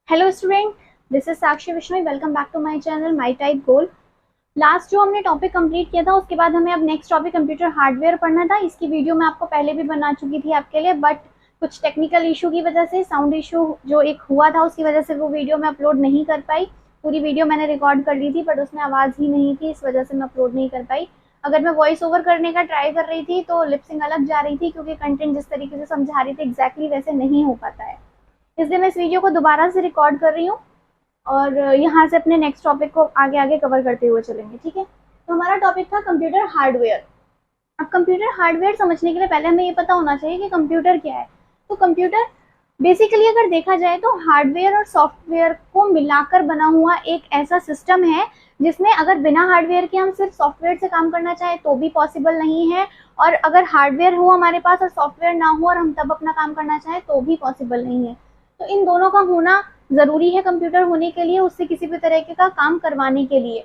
Hello student, this is Sakshi Vishnoi. Welcome back to my channel my type goal. Last जो हमने topic complete किया था उसके बाद हमें अब नेक्स्ट टॉपिक कंप्यूटर हार्डवेयर पढ़ना था। इसकी वीडियो मैं आपको पहले भी बना चुकी थी आपके लिए, बट कुछ टेक्निकल इशू की वजह से, साउंड इशू जो एक हुआ था उसकी वजह से वो वीडियो मैं अपलोड नहीं कर पाई। पूरी वीडियो मैंने रिकॉर्ड कर ली थी बट उसमें आवाज़ ही नहीं थी, इस वजह से मैं अपलोड नहीं कर पाई। अगर मैं वॉइस ओवर करने का ट्राई कर रही थी तो लिपसिंग अलग जा रही थी, क्योंकि कंटेंट जिस तरीके से समझा रही थी एग्जैक्टली वैसे नहीं हो पाता है। इसलिए मैं इस वीडियो को दोबारा से रिकॉर्ड कर रही हूँ और यहाँ से अपने नेक्स्ट टॉपिक को आगे आगे कवर करते हुए चलेंगे। ठीक है, तो हमारा टॉपिक था कंप्यूटर हार्डवेयर। अब कंप्यूटर हार्डवेयर समझने के लिए पहले हमें ये पता होना चाहिए कि कंप्यूटर क्या है। तो कंप्यूटर बेसिकली अगर देखा जाए तो हार्डवेयर और सॉफ्टवेयर को मिलाकर बना हुआ एक ऐसा सिस्टम है जिसमें अगर बिना हार्डवेयर के हम सिर्फ सॉफ्टवेयर से काम करना चाहें तो भी पॉसिबल नहीं है, और अगर हार्डवेयर हो हमारे पास और सॉफ्टवेयर ना हो और हम तब अपना काम करना चाहें तो भी पॉसिबल नहीं है। तो इन दोनों का होना ज़रूरी है कंप्यूटर होने के लिए, उससे किसी भी तरीके का काम करवाने के लिए।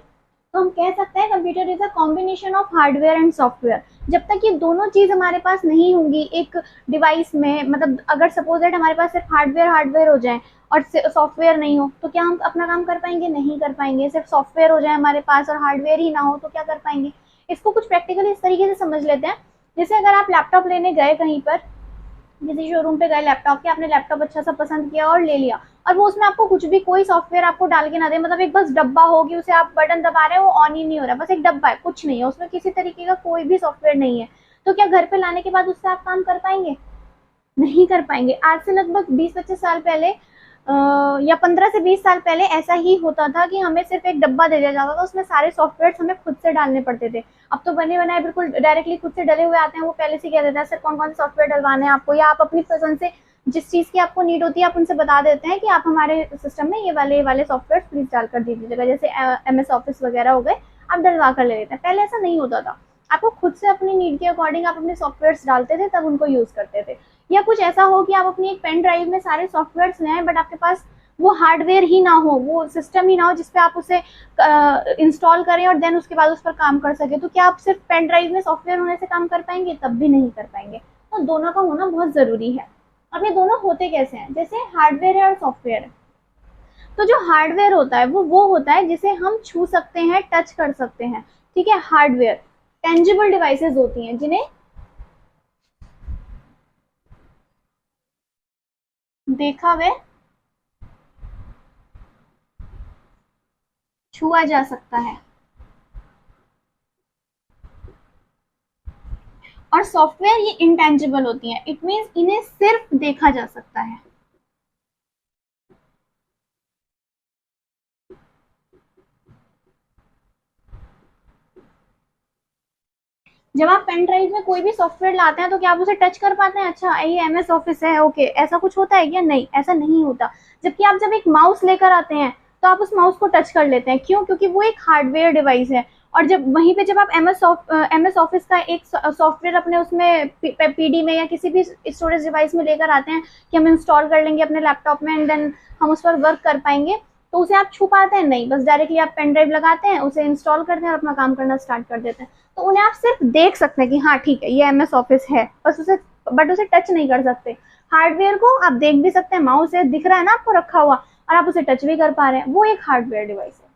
तो हम कह सकते हैं computer is a combination of hardware and software. जब तक ये दोनों चीज़ हमारे पास नहीं होंगी एक डिवाइस में, मतलब अगर सपोज दैट हमारे पास सिर्फ हार्डवेयर हो जाए और सॉफ्टवेयर नहीं हो तो क्या हम अपना काम कर पाएंगे? नहीं कर पाएंगे। सिर्फ सॉफ्टवेयर हो जाए हमारे पास और हार्डवेयर ही ना हो तो क्या कर पाएंगे? इसको कुछ प्रैक्टिकली इस तरीके से समझ लेते हैं। जैसे अगर आप लैपटॉप लेने गए कहीं पर, किसी शोरूम पे गए लैपटॉप के, आपने लैपटॉप अच्छा सा पसंद किया और ले लिया, और वो उसमें आपको कुछ भी कोई सॉफ्टवेयर आपको डाल के ना दे, मतलब एक बस डब्बा होगी, उसे आप बटन दबा रहे हो वो ऑन ही नहीं हो रहा, बस एक डब्बा है, कुछ नहीं है उसमें, किसी तरीके का कोई भी सॉफ्टवेयर नहीं है, तो क्या घर पे लाने के बाद उससे आप काम कर पाएंगे? नहीं कर पाएंगे। आज से लगभग 20-25 साल पहले या 15 से 20 साल पहले ऐसा ही होता था कि हमें सिर्फ एक डब्बा दे दिया जाता था, उसमें सारे सॉफ्टवेयर हमें खुद से डालने पड़ते थे। अब तो बने बनाए बिल्कुल डायरेक्टली खुद से डले हुए आते हैं, वो पहले से कह देता है सर कौन कौन से सॉफ्टवेयर डलवाने हैं आपको, या आप अपनी पसंद से जिस चीज़ की आपको नीड होती है आप उनसे बता देते हैं कि आप हमारे सिस्टम में ये वाले सॉफ्टवेयर प्लीज डाल कर दे दीजिएगा, जैसे MS ऑफिस वगैरह हो गए, आप डलवा कर ले लेते हैं। पहले ऐसा नहीं होता था, आपको खुद से अपनी नीड के अकॉर्डिंग आप अपने सॉफ्टवेयर डालते थे, तब उनको यूज़ करते थे। या कुछ ऐसा हो कि आप अपनी एक पेन ड्राइव में सारे सॉफ्टवेयर ले आए बट आपके पास वो हार्डवेयर ही ना हो, वो सिस्टम ही ना हो जिसपे आप उसे इंस्टॉल करें और देन उसके बाद उस पर काम कर सके, तो क्या आप सिर्फ पेन ड्राइव में सॉफ्टवेयर होने से काम कर पाएंगे? तब भी नहीं कर पाएंगे। तो दोनों का होना बहुत ज़रूरी है। अब ये दोनों होते कैसे हैं? जैसे हार्डवेयर है और सॉफ्टवेयर है। तो जो हार्डवेयर होता है वो होता है जिसे हम छू सकते हैं, टच कर सकते हैं। ठीक है, हार्डवेयर टेंजिबल डिवाइसेस होती हैं जिन्हें देखा हुआ छुआ जा सकता है, और सॉफ्टवेयर ये इंटेंजिबल होती हैं, इट मींस इन्हें सिर्फ देखा जा सकता है। जब आप पेन ड्राइव में कोई भी सॉफ्टवेयर लाते हैं तो क्या आप उसे टच कर पाते हैं? अच्छा ये MS ऑफिस है, ओके, ऐसा कुछ होता है क्या? नहीं, ऐसा नहीं होता। जबकि आप जब एक माउस लेकर आते हैं तो आप उस माउस को टच कर लेते हैं, क्यों? क्योंकि वो एक हार्डवेयर डिवाइस है। और जब वहीं पे जब आप MS ऑफिस का एक सॉफ्टवेयर अपने उसमें PD में या किसी भी स्टोरेज डिवाइस में लेकर आते हैं कि हम इंस्टॉल कर लेंगे अपने लैपटॉप में एंड देन हम उस पर वर्क कर पाएंगे, तो उसे आप छू पाते हैं? नहीं, बस डायरेक्टली आप पेन ड्राइव लगाते हैं, उसे इंस्टॉल करते हैं और अपना काम करना स्टार्ट कर देते हैं। तो उन्हें आप सिर्फ देख सकते हैं कि हाँ ठीक है ये MS ऑफिस है, बस उसे, बट उसे टच नहीं कर सकते। हार्डवेयर को आप देख भी सकते हैं, माउस है दिख रहा है ना आपको रखा हुआ, और आप उसे टच भी कर पा रहे हैं, वो एक हार्डवेयर डिवाइस है।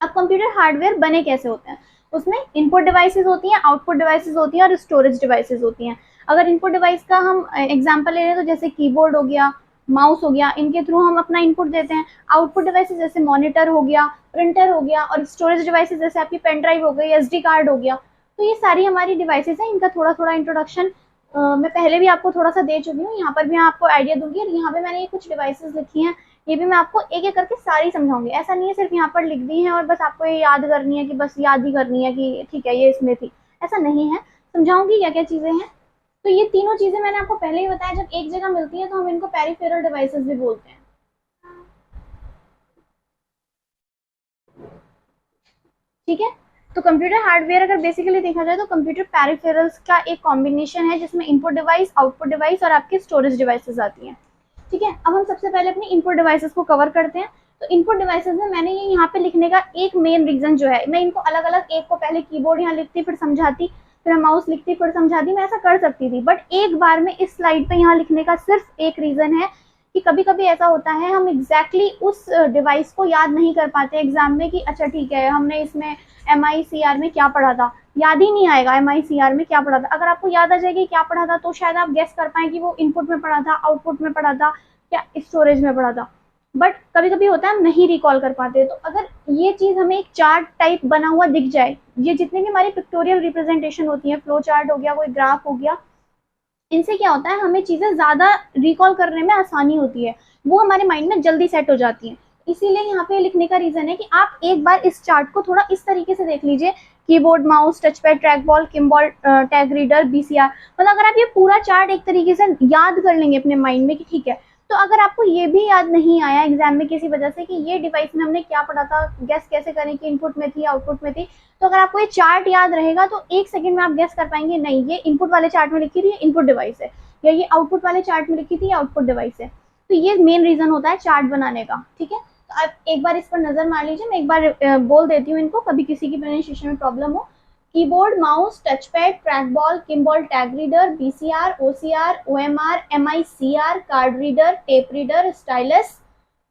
अब कंप्यूटर हार्डवेयर बने कैसे होते हैं? उसमें इनपुट डिवाइसेस होती हैं, आउटपुट डिवाइसेस होती हैं और स्टोरेज डिवाइसेस होती हैं। अगर इनपुट डिवाइस का हम एग्जांपल ले रहे हैं तो जैसे कीबोर्ड हो गया, माउस हो गया, इनके थ्रू हम अपना इनपुट देते हैं। आउटपुट डिवाइसेस जैसे मॉनिटर हो गया, प्रिंटर हो गया, और स्टोरेज डिवाइसेस जैसे आपकी पेन ड्राइव हो गई, SD कार्ड हो गया। तो ये सारी हमारी डिवाइसेस हैं, इनका थोड़ा थोड़ा इंट्रोडक्शन मैं पहले भी आपको थोड़ा सा दे चुकी हूँ, यहाँ पर भी मैं आपको आइडिया दूंगी। और यहाँ पे मैंने ये कुछ डिवाइसेस लिखी हैं, ये भी मैं आपको एक एक करके सारी समझाऊंगी। ऐसा नहीं है सिर्फ यहाँ पर लिख दी है और बस आपको ये याद करनी है कि बस याद ही करनी है कि ठीक है ये इसमें थी, ऐसा नहीं है। समझाऊंगी क्या क्या चीज़ें हैं। तो ये तीनों चीज़ें मैंने आपको पहले ही बताया, जब एक जगह मिलती है तो हम इनको पेरिफेरल डिवाइसेस भी बोलते हैं। ठीक है, तो कंप्यूटर हार्डवेयर अगर बेसिकली देखा जाए तो कंप्यूटर पेरिफेरल्स का एक कॉम्बिनेशन है जिसमें इनपुट डिवाइस, आउटपुट डिवाइस और आपकी स्टोरेज डिवाइसेस आती हैं। ठीक है, अब हम सबसे पहले अपने इनपुट डिवाइसेस को कवर करते हैं। तो इनपुट डिवाइसेस में मैंने ये यहाँ पे लिखने का एक मेन रीजन जो है, मैं इनको अलग अलग एक को पहले कीबोर्ड यहाँ लिखती फिर समझाती, फिर माउस लिखती फिर समझाती, मैं ऐसा कर सकती थी, बट एक बार में इस स्लाइड पे यहाँ लिखने का सिर्फ एक रीजन है कि कभी कभी ऐसा होता है हम एग्जैक्टली उस डिवाइस को याद नहीं कर पाते एग्जाम में कि अच्छा ठीक है हमने इसमें MICR में क्या पढ़ा था, याद ही नहीं आएगा MICR में क्या पढ़ा था। अगर आपको याद आ जाएगी क्या पढ़ा था तो शायद आप गेस कर पाए कि वो इनपुट में पढ़ा था, आउटपुट में पढ़ा था या स्टोरेज में पढ़ा था। बट कभी कभी होता है हम नहीं रिकॉल कर पाते। तो अगर ये चीज हमें एक चार्ट टाइप बना हुआ दिख जाए, ये जितने भी हमारी पिक्टोरियल रिप्रेजेंटेशन होती है, फ्लो चार्ट हो गया, कोई ग्राफ हो गया, इनसे क्या होता है हमें चीजें ज्यादा रिकॉल करने में आसानी होती है, वो हमारे माइंड में जल्दी सेट हो जाती है। इसीलिए यहाँ पे लिखने का रीजन है कि आप एक बार इस चार्ट को थोड़ा इस तरीके से देख लीजिए, keyboard, mouse, touch pad, track ball, किम्बॉल, टैग रीडर, BCR। मतलब अगर आप ये पूरा चार्ट एक तरीके से याद कर लेंगे अपने माइंड में कि ठीक है, तो अगर आपको ये भी याद नहीं आया एग्जाम में किसी वजह से कि ये डिवाइस में हमने क्या पढ़ा था, गैस कैसे करें कि इनपुट में थी आउटपुट में थी, तो अगर आपको ये चार्ट याद रहेगा तो एक सेकंड में आप गैस कर पाएंगे नहीं ये इनपुट वाले चार्ट में लिखी थी इनपुट डिवाइस है, या ये आउटपुट वाले चार्ट में लिखी थी आउटपुट डिवाइस है। तो ये मेन रीजन होता है चार्ट बनाने का। ठीक है, तो आप एक बार इस पर नजर मार लीजिए, मैं एक बार बोल देती हूँ इनको, कभी किसी की प्रोनाउंसिएशन में प्रॉब्लम हो। Keyboard, mouse, touch pad, track ball, किम्बॉल, tag reader, BCR, OCR, OMR, MICR, card reader, tape reader, stylus,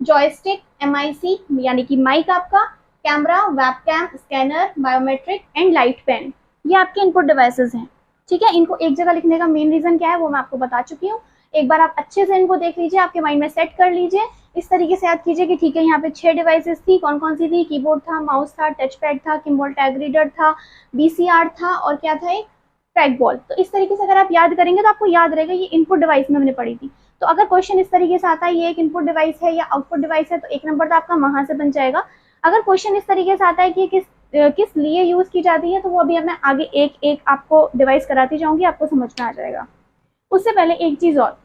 joystick, MIC यानी कि माइक आपका, camera, webcam, scanner, biometric and light pen, ये आपके इनपुट डिवाइसेस हैं। ठीक है, इनको एक जगह लिखने का मेन रीजन क्या है वो मैं आपको बता चुकी हूँ। एक बार आप अच्छे से इनको देख लीजिए, आपके माइंड में सेट कर लीजिए, इस तरीके से याद कीजिए कि ठीक है यहाँ पे 6 डिवाइसेस थी, कौन कौन सी थी, कीबोर्ड था, माउस था, टच पैड था, किम्बॉल टैग रीडर था, BCR था और क्या था एक ट्रैक बॉल। तो इस तरीके से अगर आप याद करेंगे तो आपको याद रहेगा ये इनपुट डिवाइस में हमने पढ़ी थी। तो अगर क्वेश्चन इस तरीके से आता है ये एक इनपुट डिवाइस है या आउटपुट डिवाइस है तो 1 नंबर तो आपका वहां से बन जाएगा। अगर क्वेश्चन इस तरीके से आता है कि किस लिए यूज की जाती है तो वो अभी मैं आगे एक एक आपको डिवाइस कराती जाऊंगी, आपको समझ में आ जाएगा। उससे पहले एक चीज और,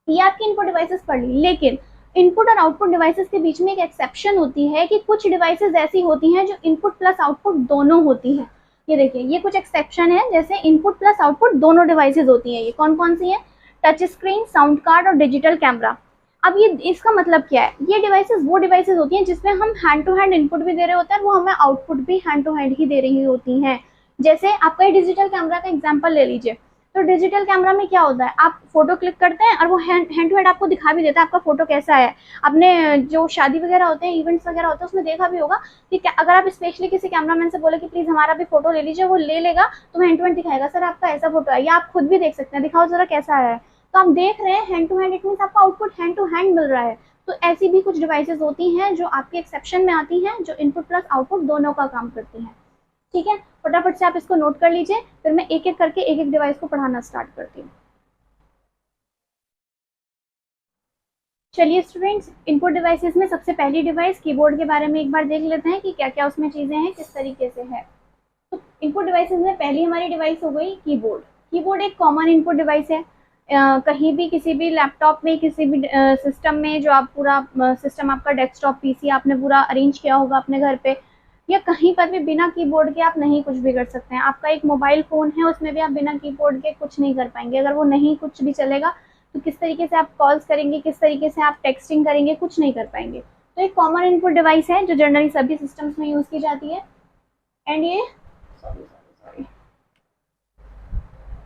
ये आपकी इनपुट डिवाइसेस पढ़ ली, लेकिन इनपुट और आउटपुट डिवाइसेस के बीच में एक एक्सेप्शन होती है कि कुछ डिवाइसेस ऐसी होती हैं जो इनपुट प्लस आउटपुट दोनों होती हैं। ये देखिए ये कुछ एक्सेप्शन है, जैसे इनपुट प्लस आउटपुट दोनों डिवाइसेस होती हैं। ये कौन कौन सी है? टच स्क्रीन, साउंड कार्ड और डिजिटल कैमरा। अब ये इसका मतलब क्या है? ये डिवाइसेस वो डिवाइसेस होती हैं जिसमें हम हैंड टू हैंड इनपुट भी दे रहे होते हैं और वो हमें आउटपुट भी हैंड टू हैंड ही दे रही होती हैं। जैसे आपका ये डिजिटल कैमरा का एग्जांपल ले लीजिए, तो डिजिटल कैमरा में क्या होता है, आप फोटो क्लिक करते हैं और वो हैंड टू हैंड आपको दिखा भी देता है आपका फोटो कैसा है। आपने जो शादी वगैरह होते हैं, इवेंट्स वगैरह होते हैं, उसमें देखा भी होगा कि अगर आप स्पेशली किसी कैमरामैन से बोले कि प्लीज हमारा भी फोटो ले लीजिए, वो ले लेगा, तो हैंड टू हैंड दिखाएगा, सर आपका ऐसा फोटो है, या आप खुद भी देख सकते हैं, दिखाओ जरा कैसा है। तो आप देख रहे हैं hand to hand, it means आपको आउटपुट हैंड टू हैंड मिल रहा है। तो ऐसी भी कुछ डिवाइसेस होती हैं जो आपके एक्सेप्शन में आती हैं, जो इनपुट प्लस आउटपुट दोनों का काम करती हैं। ठीक है, फटाफट से आप इसको नोट कर लीजिए, फिर मैं एक एक करके एक एक डिवाइस को पढ़ाना स्टार्ट करती हूँ। चलिए स्टूडेंट्स, इनपुट डिवाइसेस में सबसे पहली डिवाइस कीबोर्ड के बारे में एक बार देख लेते हैं कि क्या क्या उसमें चीजें हैं, किस तरीके से है। तो इनपुट डिवाइसेस में पहली हमारी डिवाइस हो गई कीबोर्ड। कीबोर्ड एक कॉमन इनपुट डिवाइस है। कहीं भी किसी भी लैपटॉप में, किसी भी सिस्टम में, जो आप पूरा सिस्टम आपका डेस्कटॉप PC आपने पूरा अरेंज किया होगा अपने घर पे, या कहीं पर भी बिना कीबोर्ड के आप नहीं कुछ भी कर सकते हैं। आपका एक मोबाइल फोन है, उसमें भी आप बिना कीबोर्ड के कुछ नहीं कर पाएंगे। अगर वो नहीं कुछ भी चलेगा तो किस तरीके से आप कॉल्स करेंगे, किस तरीके से आप टेक्सटिंग करेंगे, कुछ नहीं कर पाएंगे। तो एक कॉमन इनपुट डिवाइस है जो जनरली सभी सिस्टम्स में यूज की जाती है।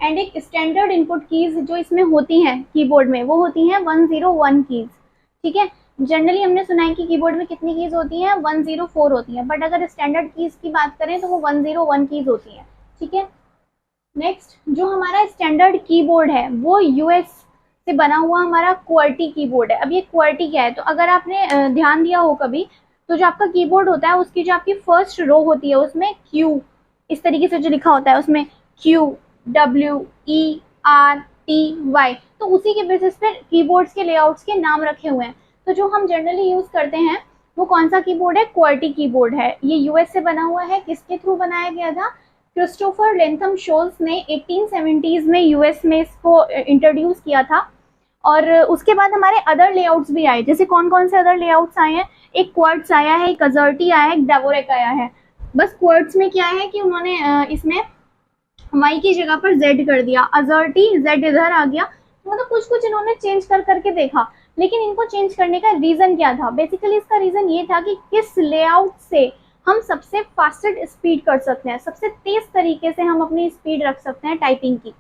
एंड एक स्टैंडर्ड इनपुट कीज जो इसमें होती हैं कीबोर्ड में, वो होती हैं 101 कीज। ठीक है, जनरली हमने सुना है कि कीबोर्ड में कितनी कीज होती हैं, 104 होती हैं, बट अगर स्टैंडर्ड कीज की बात करें तो वो 101 कीज होती हैं। ठीक है, नेक्स्ट जो हमारा स्टैंडर्ड कीबोर्ड है वो US से बना हुआ हमारा QWERTY कीबोर्ड है। अब ये QWERTY क्या है, तो अगर आपने ध्यान दिया हो कभी, तो जो आपका कीबोर्ड होता है उसकी जो आपकी फर्स्ट रो होती है उसमें Q इस तरीके से जो लिखा होता है उसमें QWERTY, तो उसी के बेसिस पे कीबोर्ड्स के लेआउट्स के नाम रखे हुए हैं। तो जो हम जनरली यूज करते हैं वो कौन सा कीबोर्ड है? QWERTY कीबोर्ड है। ये US से बना हुआ है। किसके थ्रू बनाया गया था? क्रिस्टोफर लेंथम शोल्स ने 1870s में US में इसको इंट्रोड्यूस किया था। और उसके बाद हमारे अदर लेआउट्स भी आए। जैसे कौन कौन से अदर लेआउट्स आए हैं? एक क्वार्ट्स आया है, एक अजर्टी आया है, एक डेवोरेक आया है। बस क्वार्ट्स में क्या है कि उन्होंने इसमें Y की जगह पर Z कर दिया, अजर्टी Z इधर आ गया। मतलब कुछ इन्होंने चेंज कर करके देखा, लेकिन इनको चेंज करने का रीजन क्या था? बेसिकली इसका रीजन ये था कि किस लेआउट से हम सबसे फास्टेस्ट स्पीड कर सकते हैं, सबसे तेज तरीके से हम अपनी स्पीड रख सकते हैं टाइपिंग की।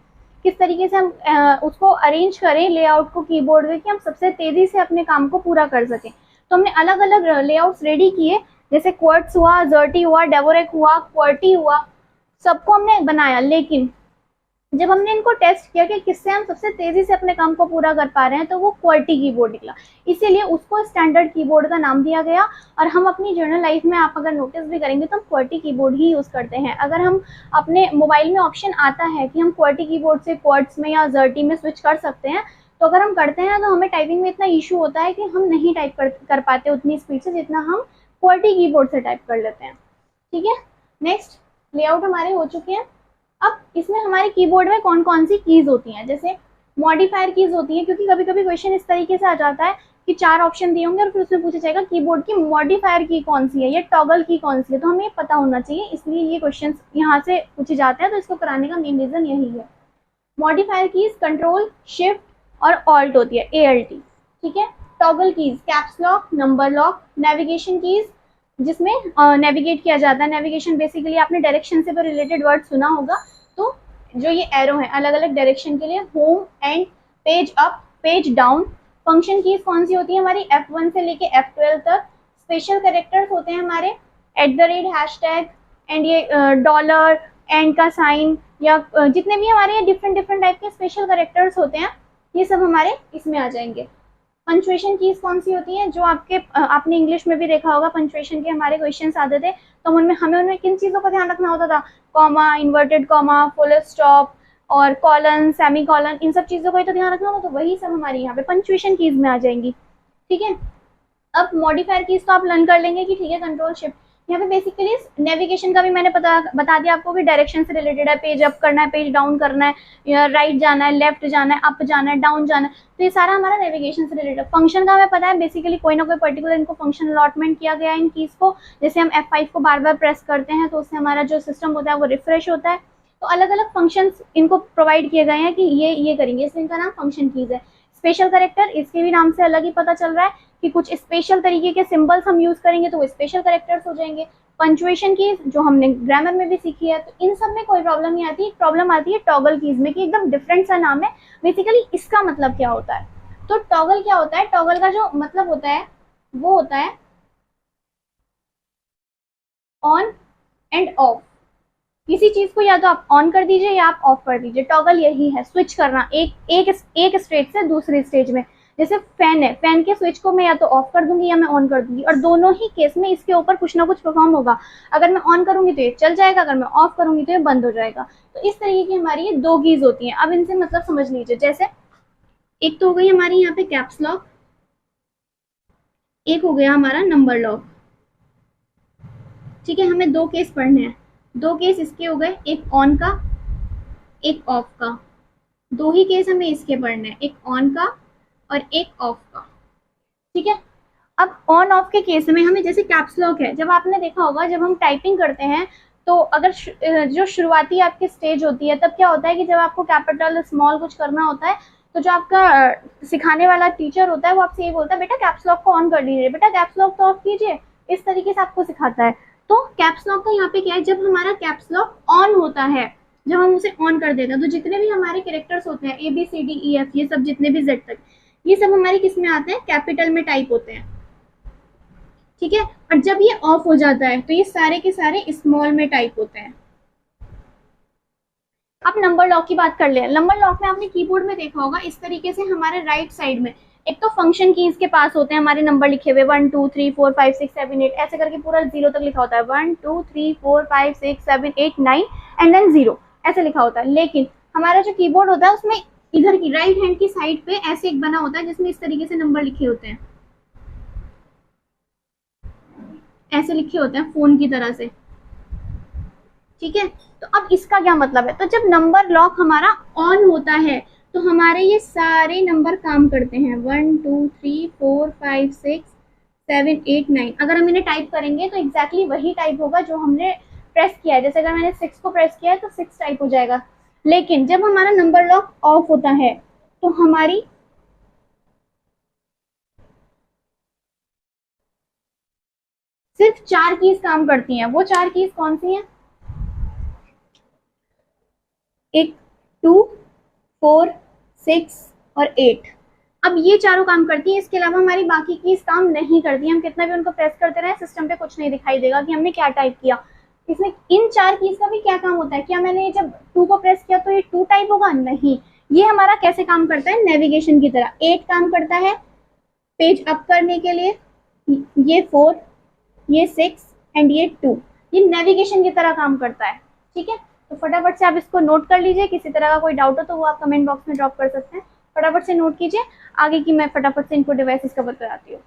किस तरीके से हम उसको अरेंज करें लेआउट को कीबोर्ड में कि हम सबसे तेजी से अपने काम को पूरा कर सकें। तो हमने अलग अलग लेआउट्स रेडी किए, जैसे क्वर्ट्स हुआ, जर्टी हुआ, डेवोरेक हुआ, क्वर्टी हुआ, सबको हमने बनाया। लेकिन जब हमने इनको टेस्ट किया कि किससे हम सबसे तेजी से अपने काम को पूरा कर पा रहे हैं, तो वो क्वर्टी कीबोर्ड निकला। इसीलिए उसको स्टैंडर्ड कीबोर्ड का नाम दिया गया। और हम अपनी जर्नल लाइफ में आप अगर नोटिस भी करेंगे तो हम क्वर्टी कीबोर्ड ही यूज करते हैं। अगर हम अपने मोबाइल में ऑप्शन आता है कि हम क्वर्टी कीबोर्ड से क्वर्ट्स में या जर्टी में स्विच कर सकते हैं, तो अगर हम करते हैं तो हमें टाइपिंग में इतना इशू होता है कि हम नहीं टाइप कर पाते उतनी स्पीड से जितना हम क्वर्टी कीबोर्ड से टाइप कर लेते हैं। ठीक है, नेक्स्ट लेआउट हमारे हो चुके हैं। अब इसमें हमारे कीबोर्ड में कौन कौन सी कीज होती हैं, जैसे मॉडिफायर कीज होती हैं, क्योंकि कभी कभी क्वेश्चन इस तरीके से आ जाता है कि 4 ऑप्शन दिए होंगे और फिर उसमें पूछा जाएगा कीबोर्ड की मॉडिफायर की कौन सी है या टॉगल की कौन सी है, तो हमें ये पता होना चाहिए, इसलिए ये क्वेश्चन यहाँ से पूछे जाते हैं। तो इसको कराने का मेन रीजन यही है। मॉडिफायर कीज कंट्रोल, शिफ्ट और ऑल्ट होती है, ALT। ठीक है, toggle keys caps lock, number lock, navigation keys जिसमें नेविगेट किया जाता है। नेविगेशन बेसिकली आपने डायरेक्शन से रिलेटेड वर्ड सुना होगा, तो जो ये एरो है अलग अलग डायरेक्शन के लिए, home and page up, page down. Function keys कौन सी होती है हमारी, F1 से लेके F12 तक। स्पेशल कैरेक्टर्स होते हैं हमारे @, हैशटैग एंड ये डॉलर एंड का साइन, या जितने भी हमारे डिफरेंट टाइप के स्पेशल कैरेक्टर्स होते हैं, ये सब हमारे इसमें आ जाएंगे। पंचुएशन कीज कौन सी होती है, जो आपने इंग्लिश में भी देखा होगा, पंचुएशन के हमारे क्वेश्चंस आते थे, तो उनमें किन चीजों का ध्यान रखना होता था, comma, inverted comma, full stop और कॉलन, सेमी कॉलन, इन सब चीजों का ही तो ध्यान रखना होगा। तो वही सब हमारी यहाँ पे पंचुएशन कीज में आ जाएंगी। ठीक है, अब मॉडिफायर कीज तो आप लर्न कर लेंगे कि ठीक है, कंट्रोल शिफ्ट। यहाँ पे बेसिकली नेविगेशन का भी मैंने बता दिया आपको कि डायरेक्शन से रिलेटेड है, पेज अप करना है, पेज डाउन करना है, या राइट जाना है, लेफ्ट जाना है, अप जाना है, डाउन जाना है, तो ये सारा हमारा नेविगेशन से रिलेटेड। फंक्शन का हमें पता है, बेसिकली कोई ना कोई पर्टिकुलर इनको फंक्शन अलॉटमेंट किया गया है इन कीज को। जैसे हम F5 को बार बार प्रेस करते हैं तो उससे हमारा जो सिस्टम होता है वो रिफ्रेश होता है। तो अलग अलग फंक्शंस इनको प्रोवाइड किए गए हैं कि ये करेंगे, इसलिए इनका नाम फंक्शन कीज है। स्पेशल कैरेक्टर, इसके भी नाम से अलग ही पता चल रहा है कि कुछ स्पेशल तरीके के सिंबल्स हम यूज करेंगे तो वो स्पेशल कैरेक्टर्स हो जाएंगे। पंचुएशन कीज जो हमने ग्रामर में भी सीखी है, तो इन सब में कोई प्रॉब्लम नहीं आती। प्रॉब्लम आती है टॉगल कीज में कि एकदम डिफरेंट सा नाम है। बेसिकली इसका मतलब क्या होता है, तो टॉगल क्या होता है, टॉगल का जो मतलब होता है वो होता है ऑन एंड ऑफ। किसी चीज को या तो आप ऑन कर दीजिए या आप ऑफ कर दीजिए। टॉगल यही है, स्विच करना एक स्टेज से दूसरी स्टेज में। जैसे फैन है, फैन के स्विच को मैं या तो ऑफ कर दूंगी या मैं ऑन कर दूंगी, और दोनों ही केस में इसके ऊपर कुछ ना कुछ परफॉर्म होगा। अगर मैं ऑन करूंगी तो ये चल जाएगा, अगर मैं ऑफ करूंगी तो ये बंद हो जाएगा। तो इस तरीके की हमारी ये 2 कीज होती हैं। अब इनसे मतलब समझ लीजिए, जैसे एक तो हो गई हमारी यहाँ पे कैप्स लॉक, एक हो गया हमारा नंबर लॉक। ठीक है, हमें 2 केस पढ़ने हैं। 2 केस इसके हो गए, एक ऑन का एक ऑफ का। 2 ही केस हमें इसके पढ़ने हैं, एक ऑन का और एक ऑफ का। ठीक है, अब ऑन ऑफ के केस में हमें, जैसे कैप्स लॉक है, जब आपने देखा होगा जब हम टाइपिंग करते हैं तो अगर जो शुरुआती आपकी स्टेज होती है, तब क्या होता है कि जब आपको कैपिटल स्मॉल कुछ करना होता है, तो जो आपका सिखाने वाला टीचर होता है वो आपसे ये बोलता है, बेटा कैप्स लॉक को ऑन कर लीजिए, बेटा कैप्स लॉक तो ऑफ कीजिए, इस तरीके से आपको सिखाता है। तो कैप्स लॉक का यहाँ पे क्या है, जब हमारा कैप्स लॉक ऑन होता है, जब हम उसे ऑन कर देते हैं, तो जितने भी हमारे कैरेक्टर्स होते हैं ABCDEF, ये सब जितने भी Z तक, ये सब हमारे किस में आते हैं, कैपिटल में टाइप होते हैं। ठीक है, और जब ये ऑफ हो जाता है तो ये सारे के सारे स्मॉल में टाइप होते हैं। अब नंबर लॉक की बात कर ले। नंबर लॉक में आपने कीबोर्ड में देखा होगा, इस तरीके से हमारे राइट साइड में एक तो फंक्शन कीज के पास होते हैं हमारे नंबर लिखे हुए, 1 2 3 4 5 6 7 8 ऐसे करके पूरा 0 तक लिखा होता है, 1 2 3 4 5 6 7 8 9 एंड देन 0 ऐसे लिखा होता है। लेकिन हमारा जो कीबोर्ड होता है उसमें इधर की राइट हैंड की साइड पे ऐसे एक बना होता है जिसमें इस तरीके से नंबर लिखे होते हैं, ऐसे लिखे होते हैं फोन की तरह से। ठीक है, तो अब इसका क्या मतलब है, तो जब नंबर लॉक हमारा ऑन होता है तो हमारे ये सारे नंबर काम करते हैं, 1 2 3 4 5 6 7 8 9। अगर हम इन्हें टाइप करेंगे तो एग्जैक्टली वही टाइप होगा जो हमने प्रेस किया है। जैसे अगर मैंने 6 को प्रेस किया है तो 6 टाइप हो जाएगा। लेकिन जब हमारा नंबर लॉक ऑफ होता है तो हमारी सिर्फ 4 कीज काम करती हैं। वो 4 कीज कौन सी हैं, एक 2 4, 6 और 8। अब ये चारों काम करती हैं, इसके अलावा हमारी बाकी कीज काम नहीं करती। हम कितना भी उनको प्रेस करते रहे सिस्टम पे कुछ नहीं दिखाई देगा कि हमने क्या टाइप किया। इसमें इन 4 कीज का भी क्या काम होता है, क्या मैंने जब 2 को प्रेस किया तो ये 2 टाइप होगा? नहीं, ये हमारा कैसे काम करता है, नेविगेशन की तरह। 8 काम करता है पेज अप करने के लिए, ये 4, ये 6 एंड ये 2, ये नेविगेशन की तरह काम करता है। ठीक है, तो फटाफट से आप इसको नोट कर लीजिए। किसी तरह का कोई डाउट हो तो वो आप कमेंट बॉक्स में ड्रॉप कर सकते हैं। फटाफट से नोट कीजिए, आगे की मैं फटाफट से इनपुट डिवाइसेस का बताती हूँ।